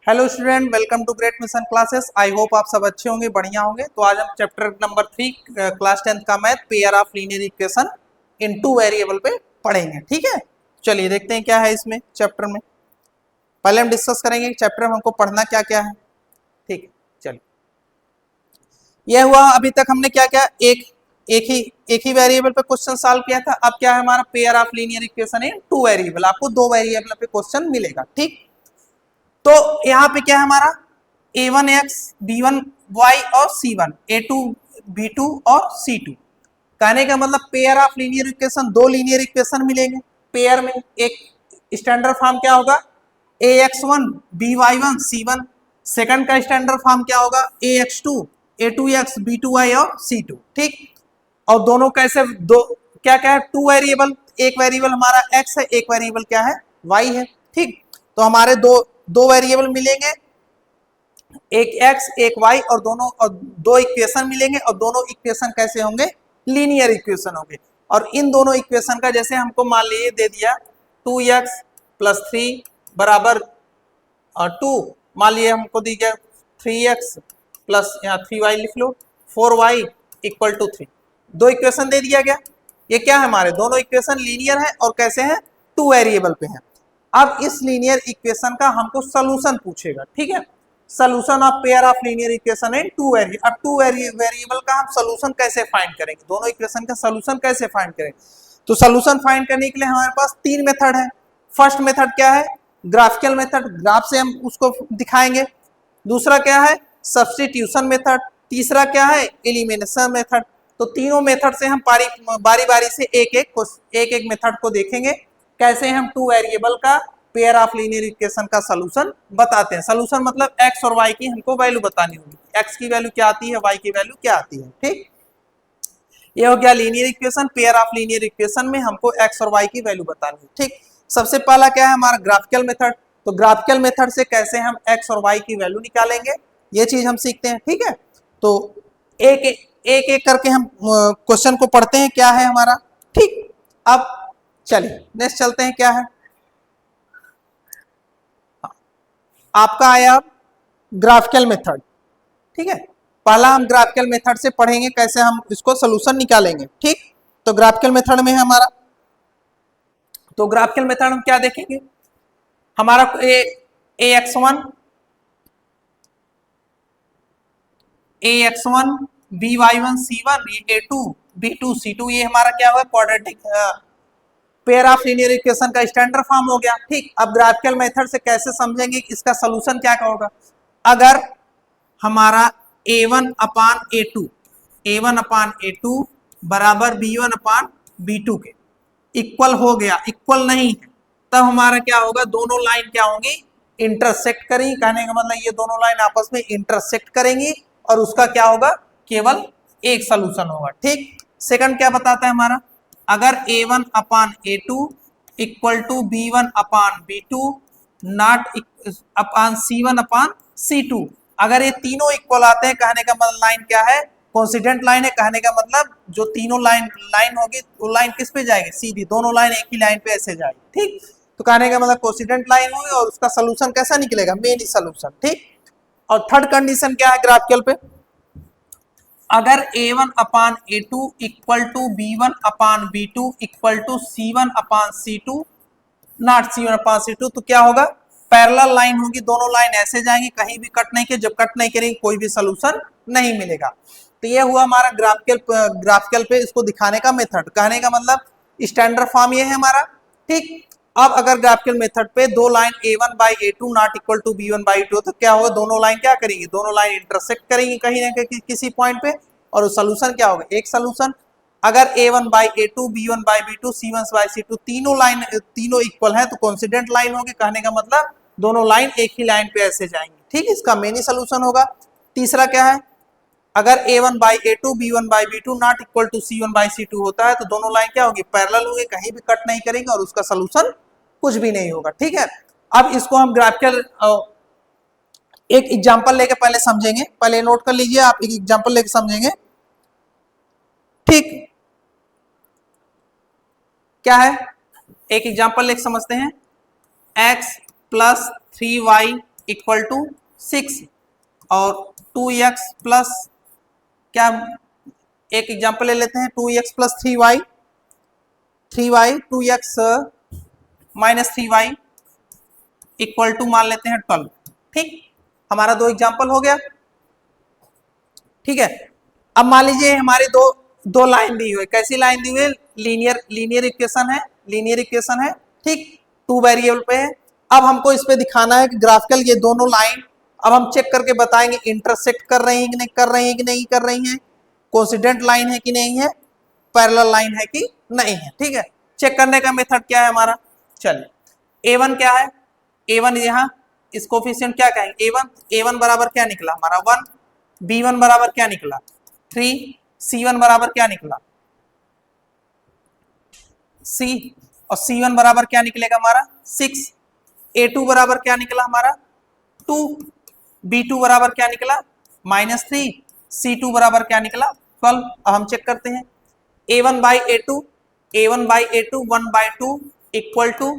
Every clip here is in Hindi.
Hello student, welcome to great mission classes. I hope आप सब अच्छे होंगे, बढ़िया होंगे। तो आज हम चैप्टर नंबर 3 क्लास 10th का math pair of linear equation in two variable पे पढ़ेंगे। ठीक है, चलिए देखते हैं क्या है इसमें चैप्टर में। पहले हम डिस्कस करेंगे चैप्टर में हमको पढ़ना क्या क्या है। ठीक है, चलिए। यह हुआ अभी तक हमने क्या क्या एक ही वेरिएबल पे क्वेश्चन सॉल्व किया था। अब क्या है हमारा pair of linear equation in two variable. आपको दो वेरिएबल पे क्वेश्चन मिलेगा। ठीक, तो यहाँ पे क्या है हमारा a1x b1y और c1 a2 b2 और c2। कहने का मतलब पेयर ऑफ लीनियर इक्वेशन, दो लीनियर इक्वेशन मिलेंगे पेयर में। एक स्टैंडर्ड फॉर्म क्या होगा ax1 by1 c1। सेकंड का स्टैंडर्ड फॉर्म क्या होगा ax2 a2x b2y और c2। ठीक, और दोनों कैसे दो क्या क्या है टू वेरिएबल। एक वेरिएबल हमारा x है, एक वेरिएबल क्या है y है। ठीक, तो हमारे दो वेरिएबल मिलेंगे, एक x एक y, और दो इक्वेशन मिलेंगे। और दोनों इक्वेशन कैसे होंगे लीनियर इक्वेशन होंगे। और इन दोनों इक्वेशन का जैसे हमको मान लीजिए दे दिया 2x प्लस 3 बराबर 2, मान लीजिए हमको दी गया 3x प्लस यहाँ 3y लिख लो 4y इक्वल टू 3। दो इक्वेशन दे दिया गया। ये क्या है हमारे दोनों इक्वेशन लीनियर है और कैसे हैं टू वेरिएबल पे हैं। अब इस लीनियर इक्वेशन का हमको सोल्यूशन पूछेगा। ठीक है, solution of pair of linear equation in two variable. अब टू वेरिएबल का हम सोल्यूशन कैसे फाइंड करेंगे, दोनों इक्वेशन का सोल्यूशन कैसे फाइंड करेंगे। तो सोल्यूशन फाइंड करने के लिए हमारे पास तीन मेथड है। फर्स्ट मेथड क्या है ग्राफिकल मेथड, ग्राफ से हम उसको दिखाएंगे। दूसरा क्या है सब्स्टिट्यूशन मेथड। तीसरा क्या है एलिमिनेशन मेथड। तो तीनों मेथड से हम बारी बारी से एक मेथड को देखेंगे कैसे हम टू वेरिएबल का पेयर ऑफ लीनियर इक्वेशन का सलूशन बताते हैं। सलूशन मतलब एक्स और वाई की हमको वैल्यू बतानी होगी, एक्स की वैल्यू क्या आती है, वाई की वैल्यू क्या आती है। ठीक, ये हो गया linear equation. Pair of linear equation में हमको एक्स और वाई की वैल्यू बतानी है। ठीक, सबसे पहला क्या है हमारा ग्राफिकल मेथड। तो ग्राफिकल मेथड से कैसे हम एक्स और वाई की वैल्यू निकालेंगे ये चीज हम सीखते हैं। ठीक है, तो एक एक करके हम क्वेश्चन को पढ़ते हैं क्या है हमारा। ठीक, अब चलिए नेक्स्ट चलते हैं क्या है। आपका आया ग्राफिकल मेथड। ठीक है, पहला हम ग्राफिकल मेथड से पढ़ेंगे कैसे हम इसको सोल्यूशन निकालेंगे। ठीक, तो ग्राफिकल मेथड में है हमारा, तो ग्राफिकल मेथड हम क्या देखेंगे हमारा ax1 by1 c1 ये a2 b2 c2 ये हमारा क्या होगा quadratic pair of linear equation का स्टैंडर्ड फॉर्म हो गया। ठीक, अब ग्राफिकल मेथड से कैसे समझेंगे इसका सोल्यूशन क्या होगा। अगर हमारा a1 अपान a2 बराबर b1 अपान b2 के इक्वल हो गया, इक्वल नहीं है, तब हमारा क्या होगा दोनों लाइन क्या होंगी इंटरसेक्ट करेंगी। कहने का मतलब ये दोनों लाइन आपस में इंटरसेक्ट करेंगी और उसका क्या होगा केवल एक सोल्यूशन होगा। ठीक, सेकंड क्या बताता है हमारा अगर a1 upon a2 equal to b1 upon b2 not upon c1 upon c2, अगर ये तीनों इक्वल आते हैं कहने का मतलब लाइन क्या है कोइंसिडेंट लाइन है। कहने का मतलब जो तीनों लाइन होगी वो लाइन किस पे जाएगी सीधी, दोनों लाइन एक ही लाइन पे ऐसे जाएगी। ठीक, तो कहने का मतलब कोइंसिडेंट लाइन होगी और उसका सोल्यूशन कैसा निकलेगा मेन सोल्यूशन। ठीक, और थर्ड कंडीशन क्या है ग्राफिकल पे अगर a1 upon a2 equal to b1 upon b2 equal to c1 upon c2 not c1 upon c2, तो क्या होगा पैरेलल लाइन होगी, दोनों लाइन ऐसे जाएंगी कहीं भी कट नहीं के, जब कट नहीं करेंगे कोई भी सोल्यूशन नहीं मिलेगा। तो ये हुआ हमारा ग्राफिकल पे इसको दिखाने का मेथड। कहने का मतलब स्टैंडर्ड फॉर्म ये है हमारा। ठीक, अब अगर ग्राफिकल मेथड पे दो line a1 by a2 not equal to b1 by 2 तो क्या होगा दोनों लाइन क्या करेंगी दोनों लाइन इंटरसेक्ट करेंगी कहीं ना कहीं किसी पॉइंट पे, और सोल्यूशन क्या होगा एक सोल्यूशन। अगर a1 by a2 b1 by b2 c1 by c2 तीनों इक्वल है तो कोइंसिडेंट लाइन होगी। कहने का मतलब दोनों लाइन एक ही लाइन पे ऐसे जाएंगी। ठीक, इसका मेनी सोल्यूशन होगा। तीसरा क्या है अगर a1 by a2 b1 by b2 not equal to c1 by c2 होता है तो दोनों लाइन क्या होगी पैरेलल होंगे कहीं भी कट नहीं करेंगे और उसका सोल्यूशन कुछ भी नहीं होगा। ठीक है, अब इसको हम ग्राफिकल एक एग्जांपल लेके पहले समझेंगे, पहले नोट कर लीजिए आप, एक एग्जांपल लेके समझेंगे। ठीक, क्या है एक एग्जांपल लेके समझते हैं x plus 3y equal to 6 और 2x प्लस क्या, एक एग्जांपल ले लेते हैं, 2x plus 3y 2x minus 3y equal to मान लेते हैं 12। ठीक, हमारा दो एग्जांपल हो गया। ठीक है, अब मान लीजिए हमारी दो लाइन दी हुई, कैसी लाइन दी हुई है, लीनियर इक्वेशन है, लीनियर इक्वेशन है। ठीक, 2 वेरिएबल पे है। अब हमको इस पे दिखाना है कि ग्राफिकल ये दोनों लाइन, अब हम चेक करके बताएंगे इंटरसेक्ट कर रही है कि नहीं कर रही है, कि नहीं कर रही है, कोइंसिडेंट लाइन है कि नहीं है, पैरेलल लाइन है कि नहीं है। ठीक है, चेक करने का मेथड क्या है हमारा, चलिए a1 क्या है, a1 यहाँ इस कोफिशिएंट क्या कहेंगे, a1 बराबर क्या निकला हमारा 1, b1 बराबर क्या निकला 3, c1 बराबर क्या निकला c, और c1 बराबर क्या निकलेगा हमारा 6, a2 बराबर क्या निकला हमारा 2, b2 बराबर क्या निकला -3, c2 बराबर क्या निकला 12। अब हम चेक करते हैं a1 by a2, a1 by a2 1 by 2 equal to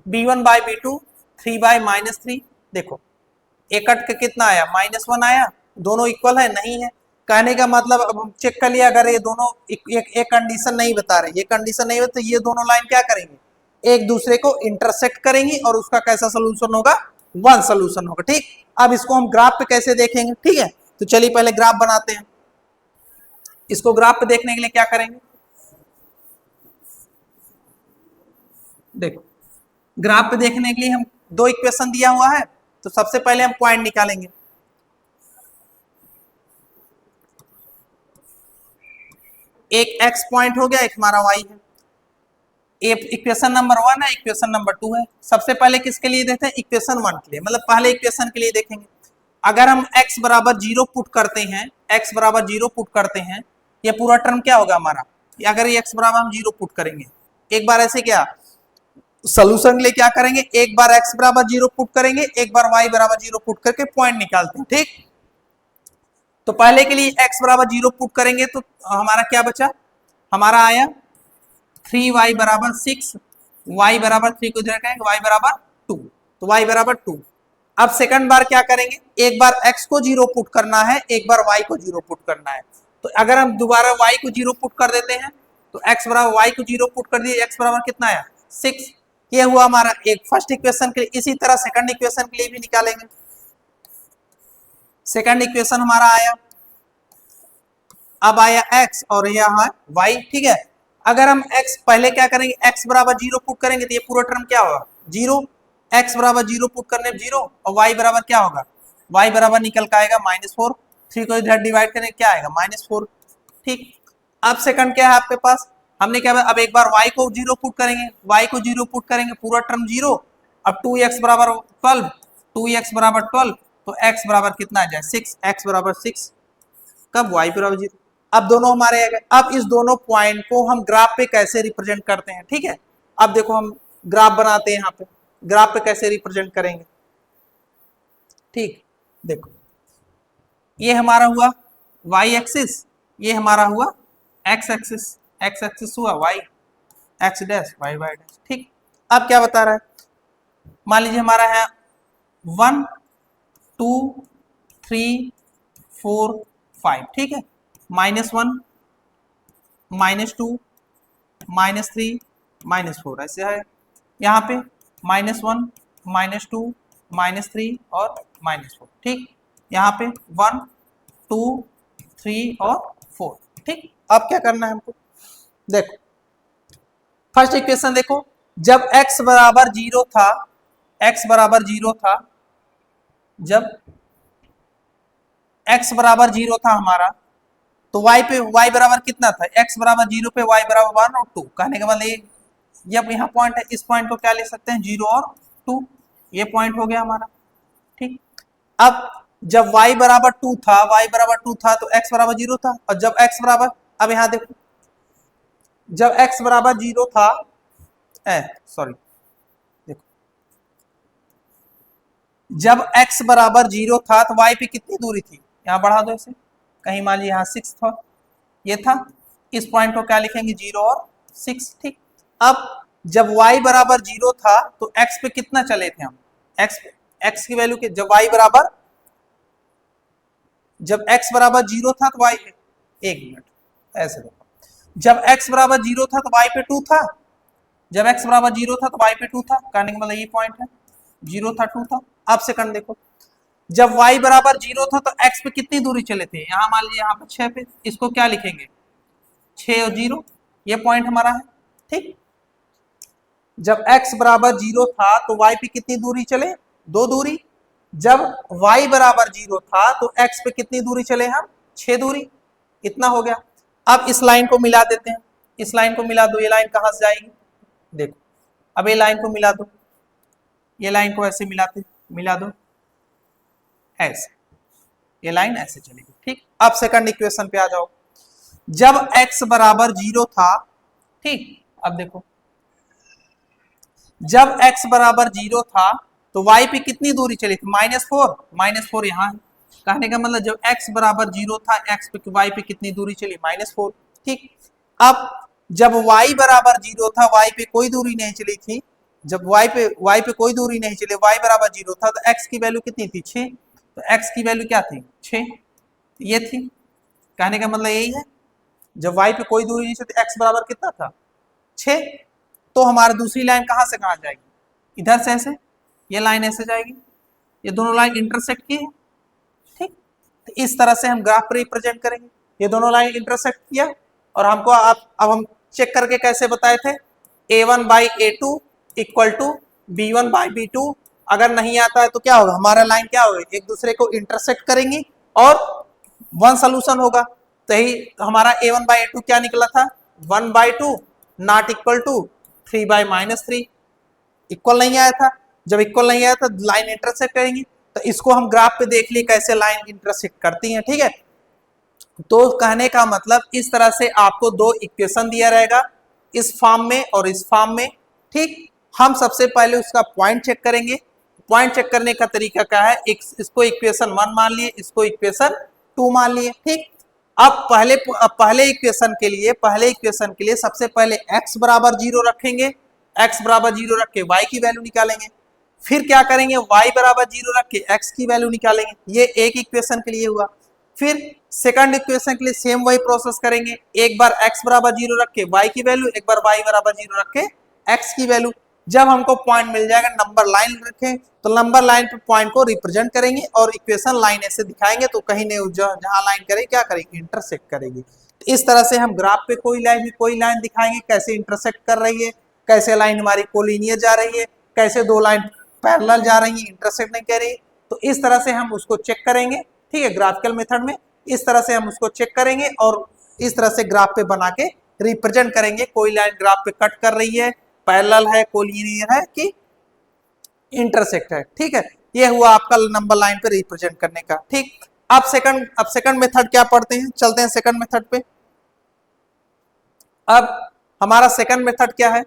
b1 by b2 3 by -3। देखो एक कट के कितना आया -1 आया, दोनों इक्वल है नहीं है, कहने का मतलब अब हम चेक कर लिया, अगर ये दोनों एक कंडीशन नहीं बता रहे, ये कंडीशन नहीं बता, तो ये दोनों लाइन क्या करेंगे, एक दूसरे को इंटरसेक्ट करेंगी और उसका कैसा सोल्यूशन होगा, 1 सोल्यूशन होगा। ठीक, अब इसको हम ग्राफ पे कैसे देखेंगे, ठीक है, तो चलिए पहले ग्राफ बनाते हैं। इसको ग्राफ पे देखने के लिए क्या करेंगे, देखो ग्राफ पे देखने के लिए हम दो इक्वेशन दिया हुआ है, तो सबसे पहले हम पॉइंट निकालेंगे। एक x पॉइंट हो गया, एक हमारा y है, एक इक्वेशन नंबर 1 है, इक्वेशन नंबर 2 है। सबसे पहले किसके लिए देखते हैं, इक्वेशन 1 के लिए, मतलब पहले इक्वेशन के लिए देखेंगे। अगर हम x बराबर 0 पुट करते हैं, x बराबर 0 पुट करते हैं, ये पूरा टर्म क्या होगा हमारा, अगर ये x बराबर हम 0 पुट करेंगे, एक बार ऐसे क्या सोल्यूशन के लिए क्या करेंगे, एक बार x बराबर 0 पुट करेंगे, एक बार y बराबर 0 पुट करके पॉइंट निकालते हैं। ठीक, तो पहले के लिए x बराबर 0 पुट करेंगे तो हमारा क्या बचा, हमारा आया 3y बराबर 6, y बराबर 3 को इधर कहेंगे, y बराबर 2, तो y बराबर 2। अब सेकंड बार क्या करेंगे, एक बार x को 0 पुट करना है, एक बार y को 0 पुट करना है। तो अगर हम दोबारा y को 0 पुट कर देते हैं तो x बराबर y को 0 पुट कर दिए, x बराबर कितना आया 6। ये हुआ हमारा एक फर्स्ट इक्वेशन के लिए। इसी तरह सेकंड इक्वेशन के लिए भी निकालेंगे। सेकंड इक्वेशन हमारा आया, अब आया x और यहाँ y। ठीक है, अगर हम x पहले क्या करेंगे, x बराबर 0 पुट करेंगे तो ये पूरा टर्म क्या होगा 0, x बराबर 0 पुट करने 0 और y बराबर क्या होगा, y बराबर निकल के आएगा -4, 3 को इधर डिवाइड करें क्या आएगा -4। ठीक, अब सेकंड क्या है आपके पास, हमने क्या, अब एक बार y को 0 पुट करेंगे, y को 0 पुट करेंगे, पूरा टर्म 0। अब 2x बराबर 12, 2x बराबर 12, तो x बराबर कितना आ जाए 6, x बराबर 6, कब y बराबर 0। अब दोनों हमारे आ गए। अब इस दोनों पॉइंट को हम ग्राफ पे कैसे रिप्रेजेंट करते हैं, ठीक है, अब देखो हम ग्राफ बनाते हैं, यहाँ पे ग्राफ पे कैसे रिप्रेजेंट करेंगे। ठीक, देखो ये हमारा हुआ y एक्सिस, ये हमारा हुआ x एक्सिस, x एक्सिस हुआ y, x dash y y dash. ठीक, अब क्या बता रहा है, मान लीजिए हमारा है 1 2 3 4 5, ठीक है, -1 -2 -3 -4 ऐसे है। यहाँ पे -1 -2 -3 और -4। ठीक, यहाँ पे 1 2 3 और 4। ठीक, अब क्या करना है हमको, देखो फर्स्ट इक्वेशन देखो, जब x बराबर 0 था, x बराबर 0 था, जब x बराबर 0 था हमारा, तो y पे y बराबर कितना था, x बराबर 0 पे y बराबर 1 और 2। कहने के मतलब जब यहाँ पॉइंट है, इस पॉइंट को क्या ले सकते हैं 0 और 2, ये पॉइंट हो गया हमारा। ठीक, अब जब y बराबर 2 था, y बराबर 2 था तो x बराबर 0 था, और जब x बराबर, अब यहाँ देखो जब x बराबर 0 था, सॉरी देखो जब x बराबर 0 था तो y पे कितनी दूरी थी, यहाँ बढ़ा दो इसे, कहीं मान लीजिए यहाँ 6 था, ये था, इस पॉइंट को क्या लिखेंगे 0 और 6। ठीक, अब जब y बराबर 0 था तो x पे कितना चले थे हम, x पे x की वैल्यू के जब x बराबर 0 था तो y, एक मिनट ऐसे देखो, जब x बराबर 0 था तो y पे 2 था, जब x बराबर 0 था तो y पे 2 था, कहने का मतलब ये पॉइंट है, 0 था 2 था। अब सेकंड देखो, जब y बराबर 0 था तो x पे कितनी दूरी चले थे, यहां मान लीजिए यहाँ पे 6 पे, इसको क्या लिखेंगे 6 और 0, ये पॉइंट हमारा है, ठीक। जब x बराबर 0 था तो y पे कितनी दूरी चले, 2 दूरी, जब y बराबर 0 था तो x पे कितनी दूरी चले हम, 6 दूरी, इतना हो गया। अब इस लाइन को मिला देते हैं, इस लाइन को मिला दो, ये लाइन कहां से जाएगी, देखो अब ये लाइन को मिला दो, ये लाइन को ऐसे मिला दो ऐसे, ये लाइन ऐसे चलेगी, ठीक। अब सेकंड इक्वेशन पे आ जाओ, जब x बराबर 0 था, ठीक, अब देखो जब x बराबर 0 था तो y पे कितनी दूरी चली थी, -4 यहाँ है, कहने का मतलब जब x बराबर 0 था x पे y पे कितनी दूरी चली, -4, ठीक। अब जब y बराबर 0 था y पे कोई दूरी नहीं चली थी, जब y पे कोई दूरी नहीं चली, y बराबर 0 था तो x की वैल्यू कितनी थी, 6, तो x की वैल्यू क्या थी, 6, ये थी, कहने का मतलब यही है, जब y पे कोई दूरी नहीं चली तो x बराबर कितना था, 6। तो हमारी दूसरी लाइन कहां से कहां जाएगी, इधर से ऐसे, ये लाइन ऐसे जाएगी, ये दोनों लाइन इंटरसेक्ट की है, ठीक। तो इस तरह से हम ग्राफ पर रिप्रेजेंट करेंगे, ये दोनों लाइन इंटरसेक्ट किया, और हमको अब हम चेक करके कैसे बताए थे, a1/a2 इक्वल टू b1/b2, अगर नहीं आता है तो क्या होगा, हमारा लाइन क्या होगा, एक दूसरे को इंटरसेक्ट करेंगी और वन सोल्यूशन होगा। तो ही हमारा a1/a2 क्या निकला था, 1/2 नॉट इक्वल टू 3/-3, इक्वल नहीं आया था, जब इक्वल नहीं आया था लाइन इंटरसेक्ट करेंगी, तो इसको हम ग्राफ पे देख लिए कैसे लाइन इंटरसेक्ट करती हैं, ठीक है। तो कहने का मतलब इस तरह से आपको दो इक्वेशन दिया रहेगा, इस फॉर्म में और इस फॉर्म में, ठीक। हम सबसे पहले उसका पॉइंट चेक करेंगे, पॉइंट चेक करने का तरीका क्या है, इसको इक्वेशन 1 मान लिए, इसको इक्वेशन 2 मान लिए, ठीक। अब पहले इक्वेशन के लिए सबसे पहले x बराबर 0 रखेंगे, x बराबर 0 रख के y की वैल्यू निकालेंगे, फिर क्या करेंगे y बराबर 0 रख के x की वैल्यू निकालेंगे, ये एक इक्वेशन के लिए हुआ। फिर सेकंड इक्वेशन के लिए सेम वही प्रोसेस करेंगे, एक बार x बराबर 0 रख के y की वैल्यू, एक बार y बराबर 0 रख के x की वैल्यू। जब हमको पॉइंट मिल जाएगा, नंबर लाइन रखें तो नंबर लाइन पे पॉइंट को रिप्रेजेंट करेंगे और इक्वेशन लाइन ऐसे दिखाएंगे, तो कहीं नहीं जहां लाइन करेगी क्या करेगी, इंटरसेक्ट करेगी। तो इस तरह से हम ग्राफ पे कोई लाइन दिखाएंगे कैसे इंटरसेक्ट कर रही है, कैसे लाइन हमारी कोलिनियर जा रही है, कैसे दो लाइन पैरेलल जा रही है, इंटरसेक्ट नहीं कर रही। तो इस तरह से हम उसको चेक करेंगे, ठीक है, ग्राफिकल मेथड में इस तरह से हम उसको चेक करेंगे और इस तरह से ग्राफ पे बना के रिप्रेजेंट करेंगे, कोई लाइन ग्राफ पे कट कर रही है, पैरेलल है, कोलिनियर है कि इंटरसेक्ट है, ठीक है। ये हुआ आपका नंबर लाइन पे रिप्रेजेंट करने का, ठीक। अब सेकंड मेथड क्या पढ़ते हैं, चलते हैं सेकंड मेथड पे। अब हमारा सेकंड मेथड क्या है,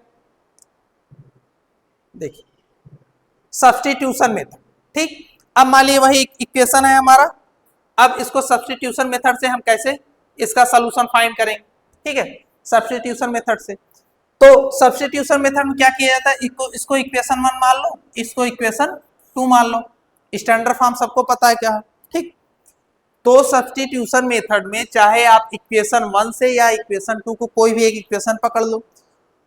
देखिए सब्स्टिट्यूशन मेथड, ठीक। अब मान लीजिए वही इक्वेशन है हमारा, अब इसको सब्स्टिट्यूशन मेथड से हम कैसे इसका सॉल्यूशन फाइंड करेंगे, ठीक है, सब्स्टिट्यूशन मेथड से। तो सब्स्टिट्यूशन मेथड में क्या किया जाता है, इसको इक्वेशन 1 मान लो, इसको इक्वेशन 2 मान लो, स्टैंडर्ड फॉर्म सबको पता है क्या है, ठीक। तो सब्स्टिट्यूशन मेथड में चाहे आप इक्वेशन 1 से या इक्वेशन 2 को कोई भी एक इक्वेशन पकड़ लो,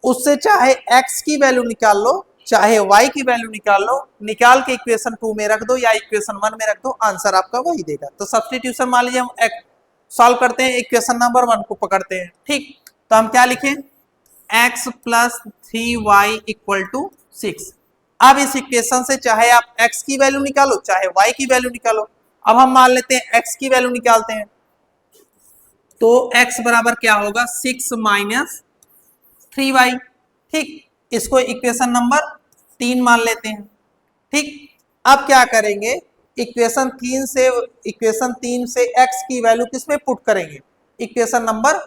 उससे चाहे x की वैल्यू निकाल लो, चाहे y की वैल्यू निकाल लो, निकाल के इक्वेशन 2 में रख दो या इक्वेशन 1 में रख दो, आंसर आपका वही देगा। तो सब्स्टिट्यूशन मान लीजिए हम सॉल्व करते हैं, इक्वेशन नंबर 1 को पकड़ते हैं, ठीक। तो हम क्या लिखें, x plus 3y equal to 6। अब इस इक्वेशन से चाहे आप x की वैल्यू निकालो चाहे y की वैल्यू निकालो, अब हम मान लेते हैं x की वैल्यू निकालते हैं, तो x बराबर क्या होगा, 6 माइनस 3y, ठीक। इसको इक्वेशन नंबर 3 मान लेते हैं, ठीक। अब क्या करेंगे, इक्वेशन 3 से x की वैल्यू किसमें पुट करेंगे, इक्वेशन नंबर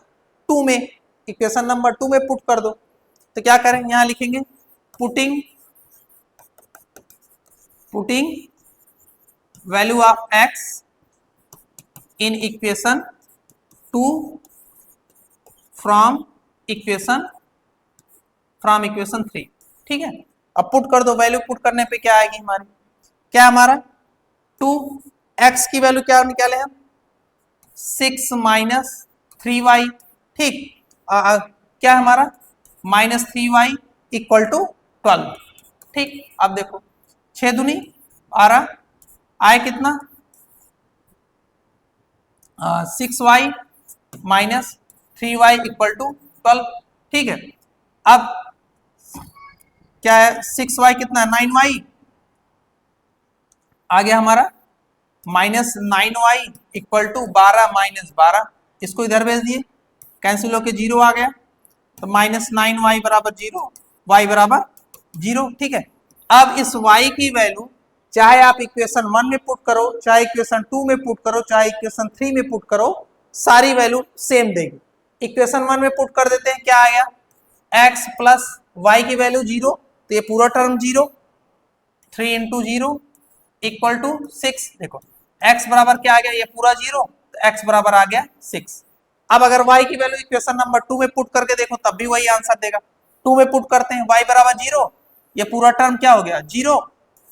2 में, इक्वेशन नंबर 2 में पुट कर दो। तो क्या करेंगे, यहां लिखेंगे putting value of x in equation 2 from equation 3, ठीक है। अब पुट कर दो, वैल्यू पुट करने पे क्या आएगी हमारी, क्या हमारा 2, x की वैल्यू क्या निकाले हम 6 माइनस 3y, ठीक। क्या हमारा -3y इक्वल टू 12, ठीक। अब देखो 6 दूनी 12, आए कितना 6y minus 3y equal to 12, ठीक है। अब क्या है 6y कितना 9y आ गया हमारा, -9y इक्वल टू 12 माइनस 12, इसको इधर भेज दिए, कैंसिल होके 0 आ गया, तो -9y बराबर 0, y बराबर 0, ठीक है। अब इस y की वैल्यू चाहे आप इक्वेशन 1 में पुट करो, चाहे इक्वेशन 2 में पुट करो, चाहे इक्वेशन 3 में पुट करो, सारी वैल्यू सेम देगी। इक्वेशन 1 में पुट कर देते हैं, क्या आया x प्लस वाई की वैल्यू 0, तो ये पूरा टर्म 0, 3 इंटू 0 इक्वल टू 6, देखो x बराबर क्या आ गया, ये पूरा 0, तो x बराबर आ गया 6। अब अगर y की वैल्यू इक्वेशन नंबर 2 में पुट करके देखो तब भी वही आंसर देगा। 2 में पुट करते हैं y बराबर 0, ये पूरा टर्म क्या हो गया 0,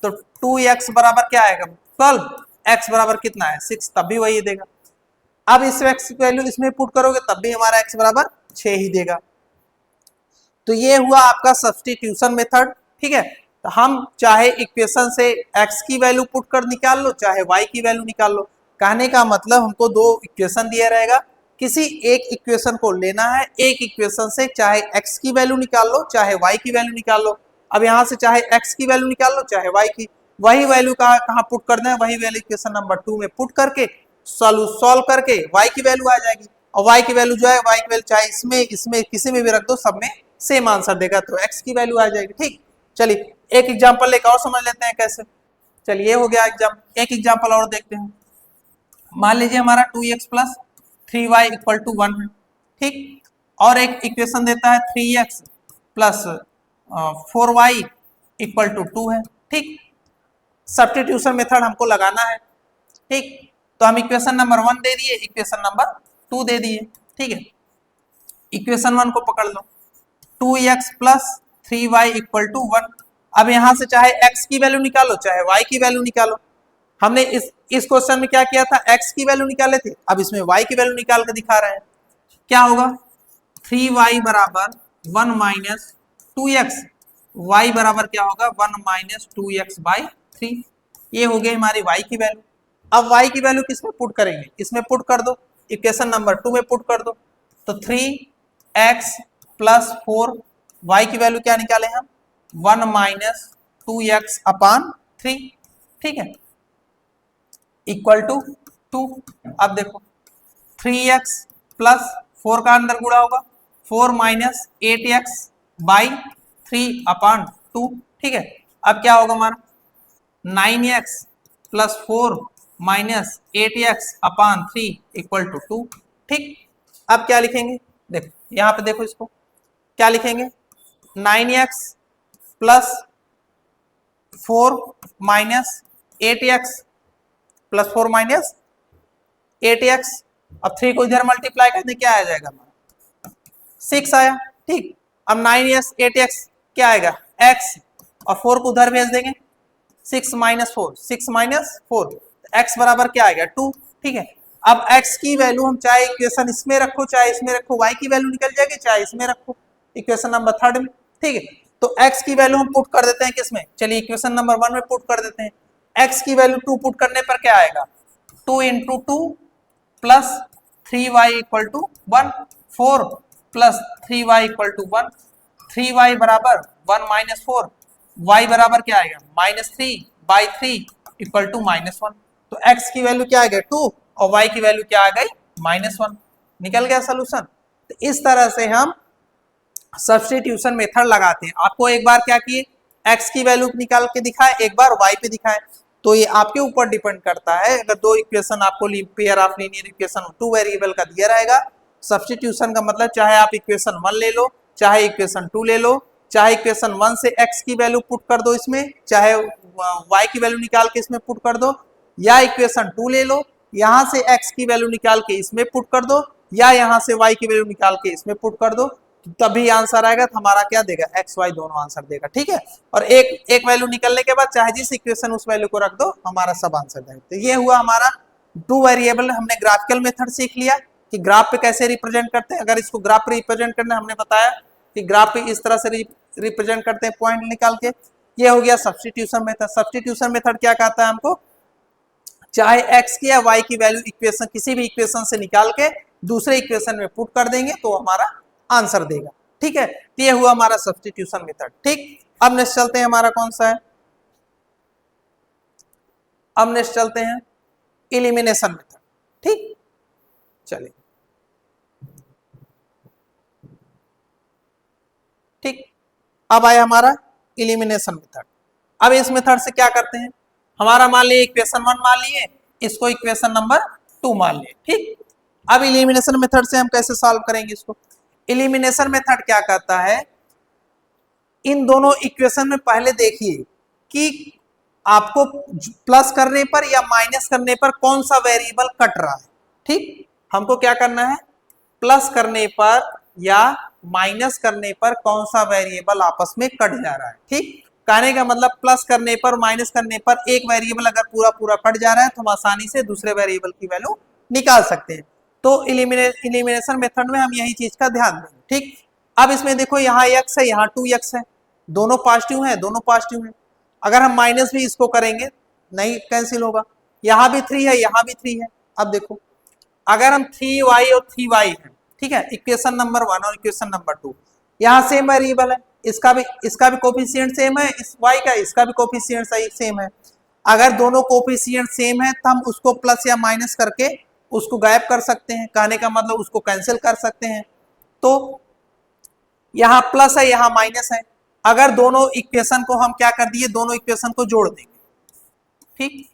तो 2x बराबर क्या आएगा 12, x बराबर कितना है 6, तब भी वही देगा। अब इस x की वैल्यू इसमें पुट करोगे तब भी हमारा x बराबर 6 ही देगा। तो ये हुआ आपका सब्स्टिट्यूशन मेथड, ठीक है। तो हम चाहे इक्वेशन से x की वैल्यू पुट कर निकाल लो, चाहे y की वैल्यू निकाल लो। कहने का मतलब हमको दो इक्वेशन दिया रहेगा, किसी एक इक्वेशन को लेना है, एक इक्वेशन से चाहे x की वैल्यू निकाल लो, चाहे y की वैल्यू निकाल लो। अब यहाँ से चाहे x की वैल्यू निकाल लो, चाहे y की, वही वैल्यू कहाँ पुट कर दें, वही वैल्यू इक्वेशन नंबर 2 में पुट करके सॉल्व करके y की वैल्यू आ जाएगी, और y की वैल्यू जो है y की वैल्यू चाहे इसमें इसमें किसी में भी रख दो, सब में सेम आंसर देगा, तो x की वैल्यू आ जाएगी, ठीक। चलिए एक एग्जांपल लेकर और समझ लेते हैं कैसे। चलिए हो गया एक एग्जांपल और देखते हैं। मान लीजिए हमारा 2x plus 3y equal to 1 है, ठीक। और एक इक्वेशन देता है 3x plus 4y equal to 2 है, ठीक। सब्स्टिट्यूशन मेथड हमको लगाना है, ठीक। तो हम इक्वेशन नंबर 1 दे दिए, इक्वेशन नंबर 2 दे दिए, ठीक है। इक्वेशन 1 को पकड़ लो, 2x plus 3y equal to 1। अब यहां से चाहे x की वैल्यू निकालो, चाहे y की वैल्यू निकालो। हमने इस क्वेश्चन में क्या किया था, x की वैल्यू निकाले थे, अब इसमें y की वैल्यू निकाल कर दिखा रहे हैं। क्या होगा 3y बराबर 1 माइनस 2x, y बराबर क्या होगा 1 माइनस 2x बाई 3। ये हो गई हमारी y की वैल्यू। अब y की वैल्यू किसमें पुट करेंगे, इसमें पुट कर दो, इक्वेशन नंबर 2 में पुट कर दो, तो 3x प्लस 4, y की वैल्यू क्या निकाले हम 1 माइनस 2x अपान 3, ठीक है, इक्वल टू 2। अब देखो 3x प्लस 4 का अंदर गुणा होगा, 4 माइनस 8x बाई 3 अपान 2, ठीक है। अब क्या होगा हमारा 9x plus 4 minus 8x upon 3 equal to 2, ठीक। अब क्या लिखेंगे, देखो यहाँ पे देखो, इसको क्या लिखेंगे 9x plus 4 minus 8x plus 4 minus 8x, अब 3 को इधर मल्टीप्लाई करते क्या आ जाएगा हमारा 6 आया, ठीक। अब 9x 8x क्या आएगा x, और 4 को उधर भेज देंगे, 6 माइनस 4, 6 माइनस 4, x बराबर क्या आएगा 2, ठीक है। अब x की वैल्यू हम चाहे इक्वेशन इसमें रखो, चाहे इसमें रखो, y की वैल्यू निकल जाएगी, चाहे इसमें रखो इक्वेशन नंबर 3 में, ठीक है। तो x की वैल्यू हम पुट कर देते हैं किसमें, चलिए इक्वेशन नंबर 1 में पुट कर देते हैं। x की वैल्यू 2 पुट करने पर क्या आएगा 2 into 2 plus 3y equal to 1, 4 plus 3y equal to 1, 3y बराबर 1 माइनस 4, y बराबर क्या आएगा -3 बाई 3 इक्वल टू -1। तो x की वैल्यू क्या आ गई 2 और y की वैल्यू क्या आ गई -1, निकल गया सोल्यूशन। तो इस तरह से हम सब्स्टिट्यूशन मेथड लगाते हैं। आपको एक बार क्या किए x की वैल्यू निकाल के दिखाए, एक बार y पे दिखाए, तो ये आपके ऊपर डिपेंड करता है। अगर दो इक्वेशन आपको pair of linear equation 2 variable का दिया रहेगा, सब्स्टिट्यूशन का मतलब चाहे आप इक्वेशन 1 ले लो, चाहे इक्वेशन 2 ले लो, चाहे इक्वेशन 1 से x की वैल्यू पुट कर दो इसमें, चाहे y की वैल्यू निकाल के इसमें पुट कर दो, या इक्वेशन 2 ले लो, यहाँ से x की वैल्यू निकाल के इसमें पुट कर दो, या यहाँ से y की वैल्यू निकाल के इसमें पुट कर दो। तभी आंसर आएगा, तो हमारा क्या देगा, एक्स वाई दोनों आंसर देगा, ठीक है। और एक एक वैल्यू निकलने के बाद चाहे जिस इक्वेशन उस वैल्यू को रख दो, हमारा सब आंसर देगा। तो ये हुआ हमारा टू वेरिएबल। हमने ग्राफिकल मेथड सीख लिया कि ग्राफ पे कैसे रिप्रेजेंट करते हैं। अगर इसको ग्राफ पे रिप्रेजेंट करना, हमने बताया कि ग्राफ पे इस तरह से रिप्रेजेंट करते हैं पॉइंट निकाल के। ये हो गया सब्स्टिट्यूशन मेथड। सब्स्टिट्यूशन मेथड क्या कहता है हमको, चाहे x की या y की वैल्यू इक्वेशन, किसी भी इक्वेशन से निकाल के दूसरे इक्वेशन में पुट कर देंगे तो हमारा आंसर देगा, ठीक है। तो ये हुआ हमारा सब्स्टिट्यूशन मेथड, ठीक। अब नेक्स्ट चलते हैं, हमारा कौन सा है, अब नेक्स्ट चलते हैं इलिमिनेशन मेथड, ठीक। चलिए, ठीक। अब आया हमारा इलिमिनेशन मेथड। अब इस मेथड से क्या करते हैं, हमारा मान लिए इक्वेशन 1 मान लिए, इसको इक्वेशन नंबर 2 मान लिए, ठीक। अब इलिमिनेशन मेथड से हम कैसे सॉल्व करेंगे इसको। इलिमिनेशन मेथड क्या कहता है, इन दोनों इक्वेशन में पहले देखिए कि आपको प्लस करने पर या माइनस करने पर कौन सा वेरिएबल कट रहा है, ठीक। हमको क्या करना है, प्लस करने पर या माइनस करने पर कौन सा वेरिएबल आपस में कट जा रहा है, ठीक। कहने का मतलब प्लस करने पर माइनस करने पर एक वेरिएबल अगर पूरा पूरा कट जा रहा है तो हम आसानी से दूसरे वेरिएबल की वैल्यू निकाल सकते हैं। तो इलिमिनेशन मेथड में हम यही चीज का ध्यान देंगे, ठीक। अब इसमें देखो, यहाँ x है, यहाँ 2x है, दोनों पॉजिटिव है, दोनों पॉजिटिव है। अगर हम माइनस भी इसको करेंगे नहीं कैंसिल होगा, यहाँ भी 3 है, यहाँ भी 3 है। अब देखो, अगर हम 3y और 3y है, ठीक है, इक्वेशन नंबर 1 और इक्वेशन नंबर 2, यहाँ सेम वेरिएबल है, इसका भी कोफिशिएंट सेम है, इस y का इसका भी कोफिशिएंट सेम है। अगर दोनों कोफिशिएंट सेम है तो हम उसको प्लस या माइनस करके उसको गायब कर सकते हैं, कहने का मतलब उसको कैंसिल कर सकते हैं। तो यहाँ प्लस है, यहाँ माइनस है। अगर दोनों इक्वेशन को हम क्या कर दिए, दोनों इक्वेशन को जोड़ देंगे, ठीक।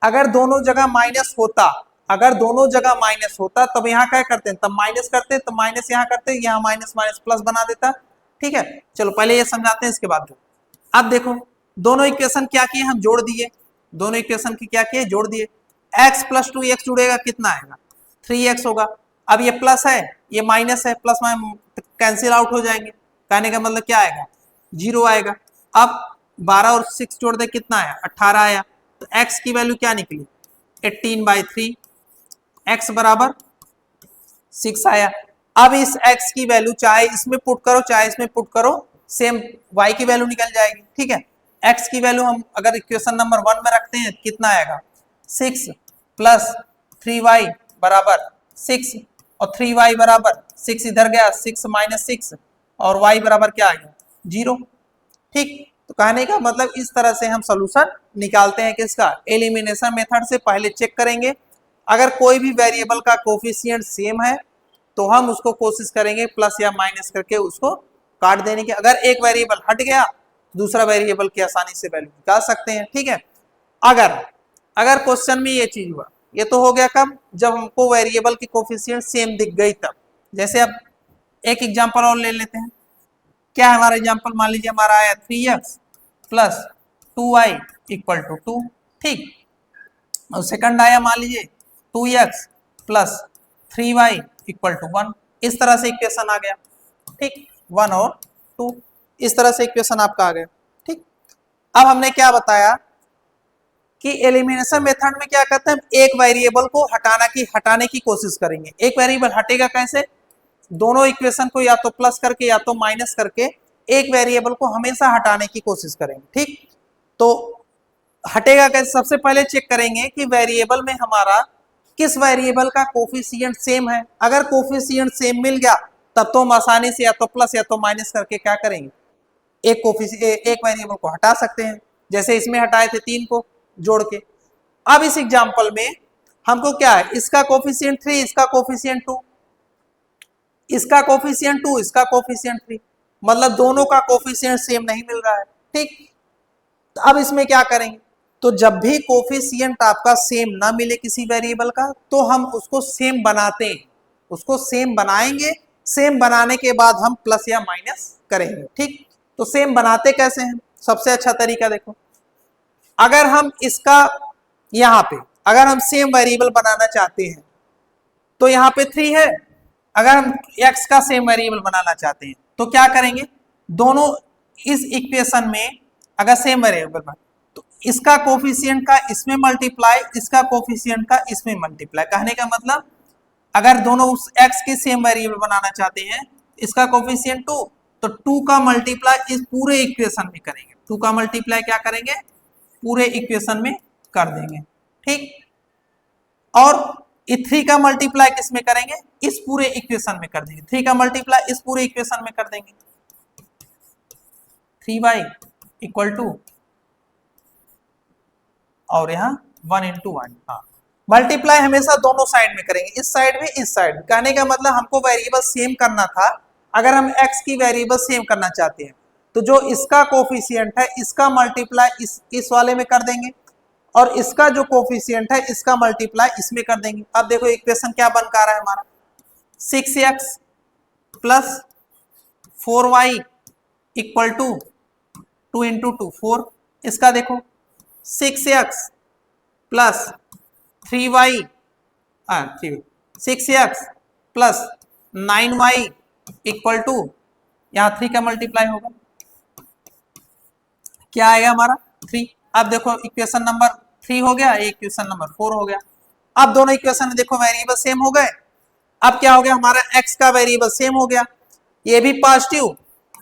अगर दोनों जगह माइनस होता, अगर दोनों जगह माइनस होता तब यहाँ क्या करते हैं, तब माइनस करते, तब माइनस यहाँ करते, यहाँ माइनस माइनस प्लस बना देता, ठीक है। चलो पहले ये समझाते हैं, इसके बाद अब देखो, दोनों इक्वेशन क्या किए, हम जोड़ दिए, दोनों इक्वेशन की क्या किए, जोड़ दिए। x प्लस 2x जुड़ेगा, कितना आएगा, 3x होगा। अब ये प्लस है, ये माइनस है, प्लस माइनस कैंसिल आउट हो जाएंगे, कहने का मतलब क्या आएगा, 0 आएगा। अब 12 और 6 जोड़ दे, कितना आया, 18 आया। तो x की वैल्यू क्या निकली, 18/3, x बराबर 6 आया। अब इस x की वैल्यू चाहे इसमें पुट करो चाहे इसमें पुट करो, सेम y की वैल्यू निकल जाएगी, ठीक है। x की वैल्यू हम अगर इक्वेशन नंबर 1 में रखते हैं, कितना आएगा, 6 प्लस 3y बराबर 6, और 3y बराबर 6 इधर गया, 6 माइनस 6, और y बराबर क्या आ गया, 0, ठीक। तो कहने का मतलब इस तरह से हम सोल्यूशन निकालते हैं किसका, एलिमिनेशन मेथड से। पहले चेक करेंगे, अगर कोई भी वेरिएबल का कोफिशिएंट सेम है तो हम उसको कोशिश करेंगे प्लस या माइनस करके उसको काट देने की। अगर एक वेरिएबल हट गया, दूसरा वेरिएबल की आसानी से वैल्यू निकाल सकते हैं, ठीक है। अगर क्वेश्चन में ये चीज हुआ, ये तो हो गया कब, जब हमको वेरिएबल की कोफिशिएंट सेम दिख गई तब। जैसे अब एक एग्जांपल और ले लेते हैं, क्या है हमारा एग्जांपल, मान लीजिए हमारा आया 3x plus 2y equal to 2, ठीक। और सेकंड आया मान लीजिए 2x plus 3y equal to 1, इस तरह से इक्वेशन आ गया, ठीक, 1 और 2, इस तरह से इक्वेशन आपका आ गया, ठीक। अब हमने क्या बताया कि एलिमिनेशन मेथड में क्या करते हैं, एक वेरिएबल को हटाने की कोशिश करेंगे। एक वेरिएबल हटेगा कैसे, दोनों इक्वेशन को या तो प्लस करके या तो माइनस करके एक वेरिएबल को हमेशा हटाने की कोशिश करेंगे, ठीक। तो हटेगा कैसे, सबसे पहले चेक करेंगे कि वेरिएबल में हमारा किस वेरिएबल का कोफिशिएंट सेम है। अगर कोफिशिएंट सेम मिल गया तब तो हम आसानी से या तो प्लस या तो माइनस करके क्या करेंगे, एक वेरिएबल को हटा सकते हैं। जैसे इसमें हटाए थे 3 को जोड़ के। अब इस एग्जांपल में हमको क्या है, इसका कोफिशिएंट 3, इसका कोफिशिएंट 2, इसका कोफिशिएंट 2, इसका कोफिशिएंट 3, मतलब दोनों का कोफिशिएंट सेम नहीं मिल रहा है, ठीक। तो अब इसमें क्या करेंगे, तो जब भी कोफिशिएंट आपका सेम ना मिले किसी वेरिएबल का, तो हम उसको सेम बनाते हैं, उसको सेम बनाएंगे। सेम बनाने के बाद हम प्लस या माइनस करेंगे, ठीक। तो सेम बनाते कैसे हैं, सबसे अच्छा तरीका देखो, अगर हम इसका यहाँ पे अगर हम सेम वेरिएबल बनाना चाहते हैं तो यहाँ पे 3 है, अगर हम x का सेम वेरिएबल बनाना चाहते हैं तो क्या करेंगे, दोनों इस इक्वेशन में अगर सेम वेरिएबल बना तो इसका कोफिशिएंट का इसमें मल्टीप्लाई, इसका कोफिशिएंट का इसमें मल्टीप्लाई। कहने का मतलब अगर दोनों उस x के सेम वेरिएबल बनाना चाहते हैं, इसका कोफिशिएंट 2, तो 2 का मल्टीप्लाई इस पूरे इक्वेशन में करेंगे। 2 का मल्टीप्लाई क्या करेंगे, पूरे इक्वेशन में कर देंगे, ठीक। और 3 का मल्टीप्लाई किस में करेंगे, इस पूरे इक्वेशन में कर देंगे। 3 का मल्टीप्लाई इस पूरे इक्वेशन में कर देंगे। 3y इक्वल टू और यहाँ 1 इंटू 1। हाँ, मल्टीप्लाई हमेशा दोनों साइड में करेंगे, इस साइड में इस साइड में। कहने का मतलब हमको वेरिएबल सेम करना था। अगर हम x की वेरिएबल सेम करना चाहते हैं तो जो इसका कोफिशिएंट है इसका मल्टीप्लाई इस वाले में कर देंगे, और इसका जो कोफिशिएंट है इसका मल्टीप्लाई इसमें कर देंगे। अब देखो इक्वेशन क्या बन कर रहा है हमारा, 6x plus 4y equal to 2 into 2 4। इसका देखो 6x plus 3y 6x plus 9y equal to, यहाँ 3 का मल्टीप्लाई होगा, क्या आएगा हमारा 3। अब देखो इक्वेशन नंबर 3 हो गया, इक्वेशन नंबर 4 हो गया। अब दोनों इक्वेशन में देखो वेरिएबल सेम हो गए। अब क्या हो गया, हमारा x का वेरिएबल सेम हो गया, ये भी पॉजिटिव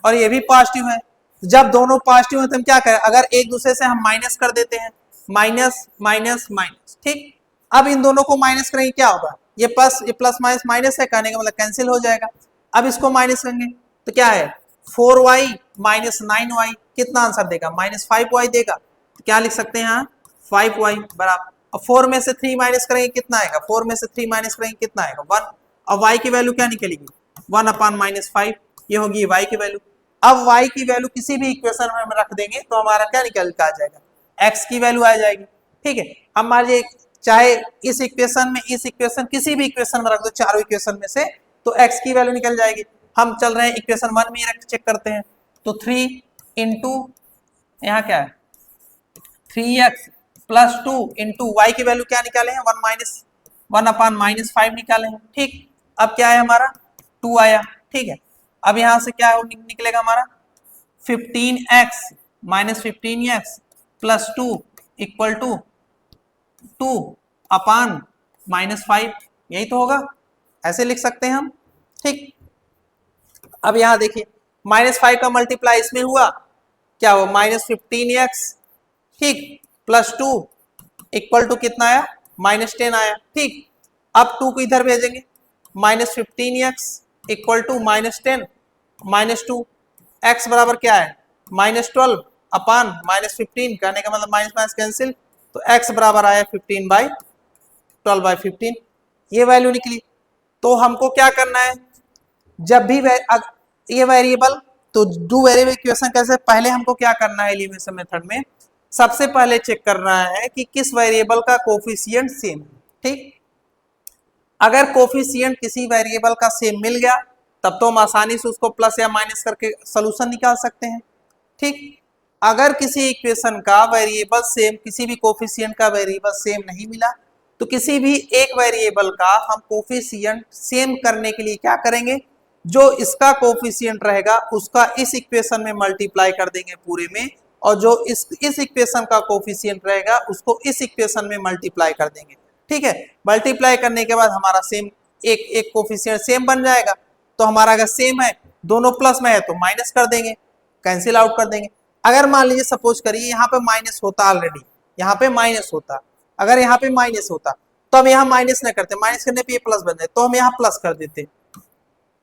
और ये भी पॉजिटिव है। जब दोनों पॉजिटिव है तो हम क्या करें, अगर एक दूसरे से हम माइनस कर देते हैं, माइनस माइनस माइनस, ठीक। अब इन दोनों को माइनस करेंगे, क्या होगा, ये प्लस माइनस माइनस है, कहने का मतलब कैंसिल हो जाएगा। अब इसको माइनस करेंगे तो क्या है, 4y माइनस 9y कितना आंसर देगा, माइनस 5y देगा। तो क्या लिख सकते हैं यहाँ, 5y बराबर, अब 4 में से 3 माइनस करेंगे कितना आएगा, 4 में से 3 माइनस करेंगे कितना आएगा 1। अब y की वैल्यू क्या निकलेगी, 1 अपान माइनस 5, ये होगी y की वैल्यू। अब y की वैल्यू किसी भी इक्वेशन में हम रख देंगे तो हमारा क्या निकल के आ जाएगा, x की वैल्यू आ जाएगी, ठीक है। हम मान लीजिए चाहे इस इक्वेशन में, इस इक्वेशन किसी भी इक्वेशन में रख दो, चारों इक्वेशन में से, तो x की वैल्यू निकल जाएगी। हम चल रहे हैं इक्वेशन 1 में ही रख चेक करते हैं, तो 3 इंटू यहाँ क्या है 3x प्लस 2 इंटू वाई की वैल्यू क्या निकाले हैं, 1 अपान माइनस 5 निकाले हैं, ठीक। अब क्या है हमारा 2 आया, ठीक है। अब यहां से क्या निकलेगा हमारा 15x minus 15x plus 2 equal to 2 upon minus 5, यही तो होगा, ऐसे लिख सकते हैं हम, ठीक। अब यहां देखिए माइनस 5 का मल्टीप्लाई इसमें हुआ, क्या हुआ माइनस 15x, ठीक, प्लस 2 इक्वल टू कितना आया, माइनस 10 आया, ठीक। अब 2 को इधर भेजेंगे, minus 15x equal to minus 10 minus 2, x बराबर क्या है माइनस 12 अपान माइनस 15, कहने का मतलब माइनस माइनस कैंसिल, तो x बराबर आया 15/12/15, ये वैल्यू निकली। तो हमको क्या करना है, जब भी ये वेरिएबल, तो डू वेरिएबल इक्वेशन कैसे, पहले हमको क्या करना है एलिमिनेशन मेथड में, सबसे पहले चेक करना है कि किस वेरिएबल का कोफिशिएंट सेम है, ठीक। अगर कोफिशिएंट किसी वेरिएबल का सेम मिल गया तब तो हम आसानी से उसको प्लस या माइनस करके सोल्यूशन निकाल सकते हैं, ठीक। अगर किसी इक्वेशन का वेरिएबल सेम, किसी भी कोफिशिएंट का वेरिएबल सेम नहीं मिला, तो किसी भी एक वेरिएबल का हम कोफिशिएंट सेम करने के लिए क्या करेंगे, जो इसका कोफिशिएंट रहेगा उसका इस इक्वेशन में मल्टीप्लाई कर देंगे पूरे में, और जो इस इक्वेशन का कोफिशिएंट रहेगा उसको इस इक्वेशन में मल्टीप्लाई कर देंगे, ठीक है। मल्टीप्लाई करने के बाद हमारा सेम एक कोफिशिएंट सेम बन जाएगा। तो हमारा अगर सेम है, दोनों प्लस में है तो माइनस कर देंगे, कैंसिल आउट कर देंगे। अगर मान लीजिए सपोज करिए यहाँ पे माइनस होता, ऑलरेडी यहाँ पे माइनस होता, अगर यहाँ पे माइनस होता तो हम यहाँ माइनस न करते, माइनस करने पे ये प्लस बन जाए, तो हम यहाँ प्लस कर देते,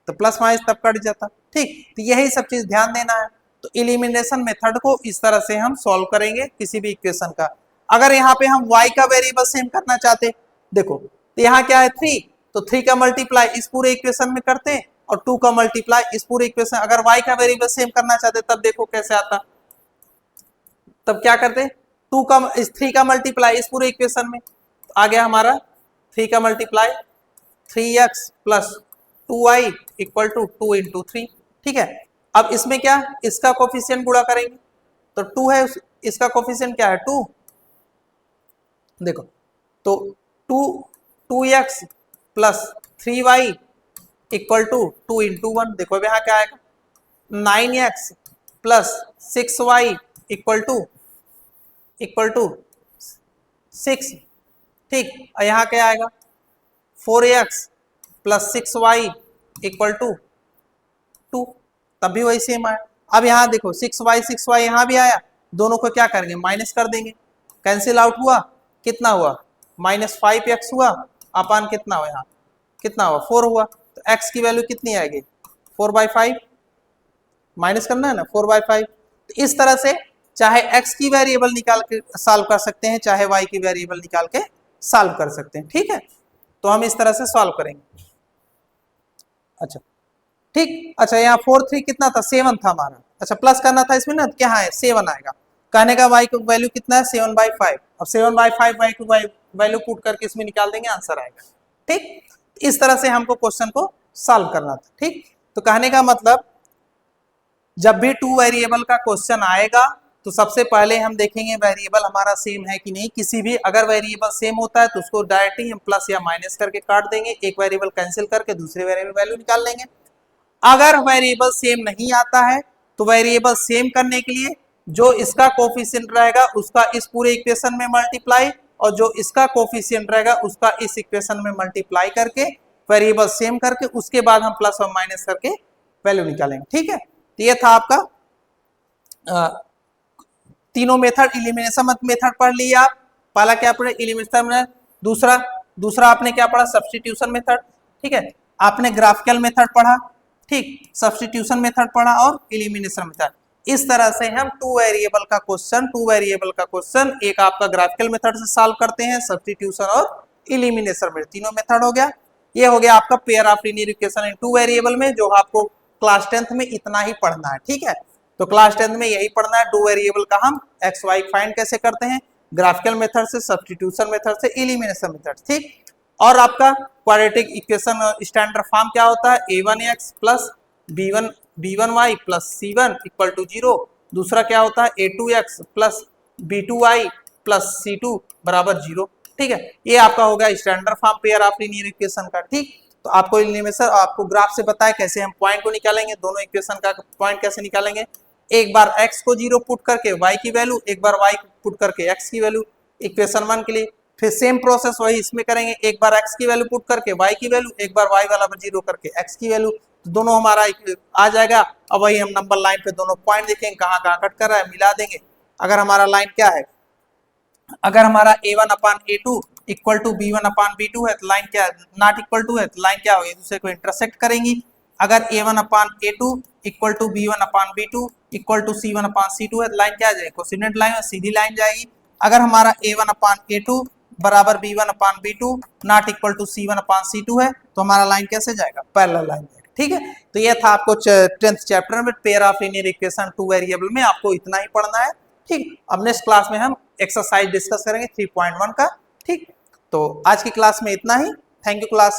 तो प्लस माइनस तब कट जाता, ठीक। तो यही सब चीज ध्यान देना है। तो एलिमिनेशन मेथड को इस तरह से हम सॉल्व करेंगे किसी भी इक्वेशन का। अगर यहाँ पे हम y का वेरिएबल सेम करना चाहते, देखो तो यहाँ क्या है 3, तो 3 का मल्टीप्लाई इस पूरे इक्वेशन में करते हैं और 2 का मल्टीप्लाई इस पूरे इक्वेशन। अगर y का वेरिएबल सेम करना चाहते तब देखो कैसे आता, तब क्या करते 3 का मल्टीप्लाई इस पूरे इक्वेशन में, आ गया हमारा 3 का multiply 3x plus 2y equal to 2 into 3, ठीक है। अब इसमें क्या, इसका कोफिशिएंट गुणा करेंगे तो 2 है, इसका कोफिशिएंट क्या है 2, देखो तो 2x plus 3y equal to 2 into 1, देखो अब यहाँ क्या आएगा 9x plus 6y equal to 6, ठीक। और यहाँ क्या आएगा 4x plus 6y equal to 2, तब भी वही सेम आया। अब यहाँ देखो 6y यहाँ भी आया, दोनों को क्या करेंगे माइनस कर देंगे, कैंसिल आउट हुआ, कितना हुआ -5x हुआ अपान कितना हुआ यहाँ कितना हुआ 4 हुआ, तो x की वैल्यू कितनी आएगी 4/5, माइनस करना है ना 4/5। तो इस तरह से चाहे x की वेरिएबल निकाल के सॉल्व कर सकते हैं, चाहे y की वेरिएबल निकाल के सॉल्व कर सकते हैं, ठीक है। तो हम इस तरह से सॉल्व करेंगे। अच्छा ठीक, अच्छा यहाँ 4 3 कितना था 7 था हमारा, अच्छा प्लस करना था इसमें ना, क्या है 7 आएगा, कहने का y को वैल्यू कितना है 7/5, और 7/5 y को वैल्यू पुट करके इसमें निकाल देंगे, आंसर आएगा, ठीक। इस तरह से हमको क्वेश्चन को सॉल्व करना था, ठीक। तो कहने का मतलब जब भी 2 वेरिएबल का क्वेश्चन आएगा तो सबसे पहले हम देखेंगे वेरिएबल हमारा सेम है कि नहीं, किसी भी अगर वेरिएबल सेम होता है तो उसको डायरेक्टली हम प्लस या माइनस करके काट देंगे, एक वेरिएबल कैंसिल करके दूसरे वेरिएबल वैल्यू निकाल लेंगे। अगर वेरिएबल सेम नहीं आता है तो वेरिएबल सेम करने के लिए जो इसका कोफिशिएंट रहेगा उसका इस पूरे इक्वेशन में मल्टीप्लाई, और जो इसका कोफिशिएंट रहेगा उसका इस इक्वेशन में मल्टीप्लाई करके वेरिएबल सेम करके उसके बाद हम प्लस और माइनस करके वैल्यू निकालेंगे, ठीक है। तो ये था आपका तीनों मेथड, एलिमिनेशन मेथड पढ़ लिया आप, पहला क्या पढ़े एलिमिनेशन में, दूसरा आपने क्या पढ़ा सब्स्टिट्यूशन मेथड, ठीक है। आपने ग्राफिकल मेथड पढ़ा, ठीक, सब्स्टिट्यूशन मेथड पढ़ा और एलिमिनेशन मेथड। इस तरह से हम 2 वेरिएबल का क्वेश्चन एक आपका ग्राफिकल मेथड से सॉल्व करते हैं, सब्स्टिट्यूशन और एलिमिनेशन में, तीनों मेथड हो गया। ये हो गया आपका pair of linear equation in 2 variable में, जो आपको क्लास 10th में इतना ही पढ़ना है, ठीक है। तो क्लास 10th में यही पढ़ना है, 2 वेरिएबल का हम एक्स वाई फाइंड कैसे करते हैं, ग्राफिकल मेथड से, सब्स्टिट्यूशन मेथड से, एलिमिनेशन मेथड, ठीक। और आपका क्वाड्रेटिक इक्वेशन स्टैंडर्ड फॉर्म क्या होता है a1x plus b1y plus c1 equal to 0, दूसरा क्या होता है a2x plus b2y plus c2 बराबर 0, ठीक है। ये आपका हो गया standard form pair of linear equation का, ठीक। तो आपको एलिमिनेशन आपको ग्राफ से पता है कैसे हम पॉइंट को निकालेंगे, दोनों इक्वेशन का पॉइंट कैसे निकालेंगे, एक बार x को 0 पुट करके y की वैल्यू, एक बार y को पुट करके x की वैल्यू इक्वेशन 1 के लिए, फिर सेम प्रोसेस वही इसमें करेंगे, एक बार x की वैल्यू पुट करके y की वैल्यू, एक बार y वाला 0 करके x की वैल्यू, तो दोनों हमारा आ जाएगा। अब वही हम नंबर लाइन पे दोनों पॉइंट देखेंगे कहाँ कहाँ कट कर रहा है, मिला देंगे। अगर हमारा लाइन क्या है, अगर हमारा a1/a2 इक्वल टू b1/b2 है तो लाइन क्या नॉट इक्वल टू है तो लाइन क्या होगी, एक दूसरे को इंटरसेक्ट करेंगी। अगर a1/a2 equal to b1/b2 equal to c1/c2 है तो लाइन क्या आ जाएगी, कोसिनेंट लाइन है, सीधी लाइन जाएगी। अगर हमारा a1/a2 बराबर b1/b2 not equal to c1/c2 है तो हमारा लाइन कैसे जाएगा, पैरेलल लाइन जाएगा, ठीक है। तो ये था आपको 10th चैप्टर में pair of linear equation 2 variable में आपको इतना ही पढ़ना है, ठीक। अब नेक्स्ट क्लास में हम एक्सरसाइज डिस्कस करेंगे 3.1 का, ठीक। तो आज की क्लास में इतना ही, थैंक यू क्लास।